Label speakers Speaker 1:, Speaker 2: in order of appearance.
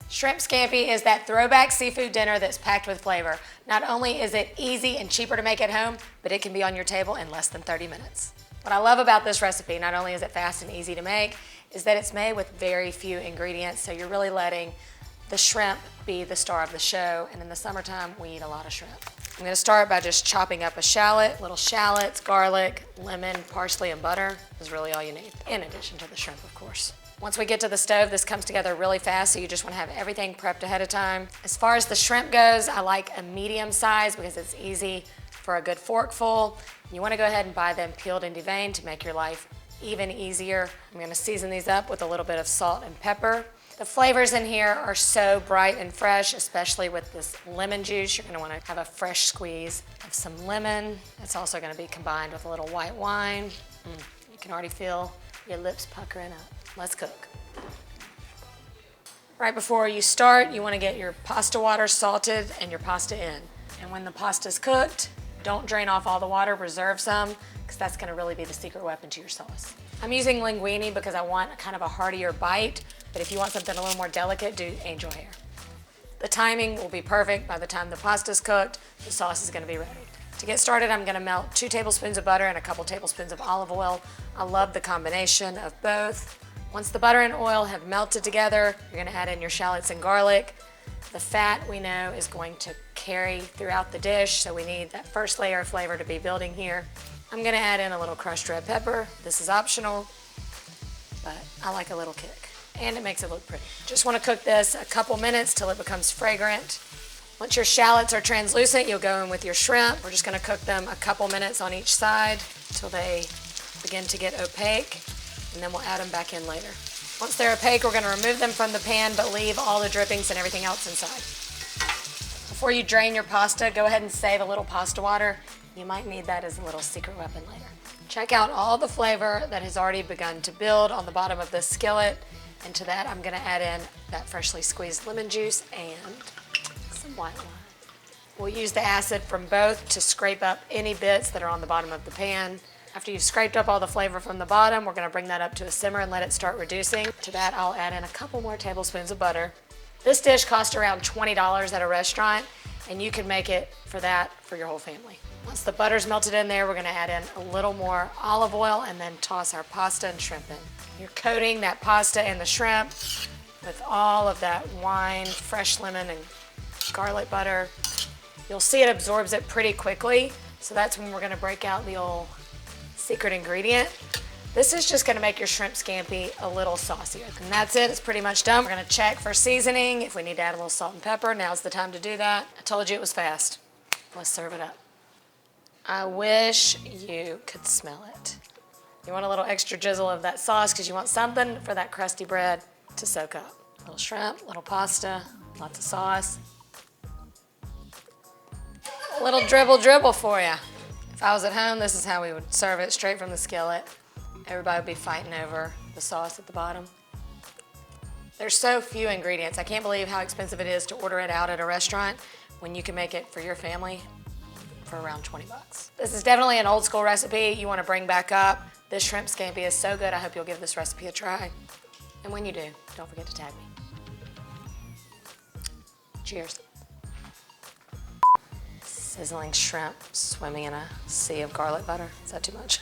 Speaker 1: Shrimp scampi is that throwback seafood dinner that's packed with flavor. Not only is it easy and cheaper to make at home, but it can be on your table in less than 30 minutes. What I love about this recipe, not only is it fast and easy to make, is that it's made with very few ingredients, so you're really letting the shrimp be the star of the show, and in the summertime, we eat a lot of shrimp. I'm gonna start by just chopping up a shallot. Little shallots, garlic, lemon, parsley, and butter is really all you need, in addition to the shrimp, of course. Once we get to the stove, this comes together really fast, so you just wanna have everything prepped ahead of time. As far as the shrimp goes, I like a medium size because it's easy for a good forkful. You wanna go ahead and buy them peeled and deveined to make your life even easier. I'm gonna season these up with a little bit of salt and pepper. The flavors in here are so bright and fresh, especially with this lemon juice. You're gonna wanna have a fresh squeeze of some lemon. It's also gonna be combined with a little white wine. You can already feel your lips puckering up. Let's cook. Right before you start, you wanna get your pasta water salted and your pasta in. And when the pasta's cooked, don't drain off all the water, reserve some, because that's gonna really be the secret weapon to your sauce. I'm using linguine because I want kind of a heartier bite, but if you want something a little more delicate, do angel hair. The timing will be perfect. By the time the pasta's cooked, the sauce is gonna be ready. To get started, I'm gonna melt 2 tablespoons of butter and a couple tablespoons of olive oil. I love the combination of both. Once the butter and oil have melted together, you're gonna add in your shallots and garlic. The fat, we know, is going to carry throughout the dish, so we need that first layer of flavor to be building here. I'm gonna add in a little crushed red pepper. This is optional, but I like a little kick, and it makes it look pretty. Just wanna cook this a couple minutes till it becomes fragrant. Once your shallots are translucent, you'll go in with your shrimp. We're just gonna cook them a couple minutes on each side till they begin to get opaque, and then we'll add them back in later. Once they're opaque, we're gonna remove them from the pan, but leave all the drippings and everything else inside. Before you drain your pasta, go ahead and save a little pasta water. You might need that as a little secret weapon later. Check out all the flavor that has already begun to build on the bottom of this skillet. And to that, I'm gonna add in that freshly squeezed lemon juice and some white wine. We'll use the acid from both to scrape up any bits that are on the bottom of the pan. After you've scraped up all the flavor from the bottom, we're gonna bring that up to a simmer and let it start reducing. To that, I'll add in a couple more tablespoons of butter. This dish costs around $20 at a restaurant, and you can make it for that for your whole family. Once the butter's melted in there, we're gonna add in a little more olive oil and then toss our pasta and shrimp in. You're coating that pasta and the shrimp with all of that wine, fresh lemon, and garlic butter. You'll see it absorbs it pretty quickly, so that's when we're gonna break out the old secret ingredient. This is just gonna make your shrimp scampi a little saucier. And that's it, it's pretty much done. We're gonna check for seasoning. If we need to add a little salt and pepper, now's the time to do that. I told you it was fast. Let's serve it up. I wish you could smell it. You want a little extra drizzle of that sauce because you want something for that crusty bread to soak up. Little shrimp, little pasta, lots of sauce. A little dribble for you. If I was at home, this is how we would serve it, straight from the skillet. Everybody would be fighting over the sauce at the bottom. There's so few ingredients. I can't believe how expensive it is to order it out at a restaurant when you can make it for your family for around 20 bucks. This is definitely an old school recipe you wanna bring back up. This shrimp scampi is so good, I hope you'll give this recipe a try. And when you do, don't forget to tag me. Cheers. Sizzling shrimp swimming in a sea of garlic butter. Is that too much?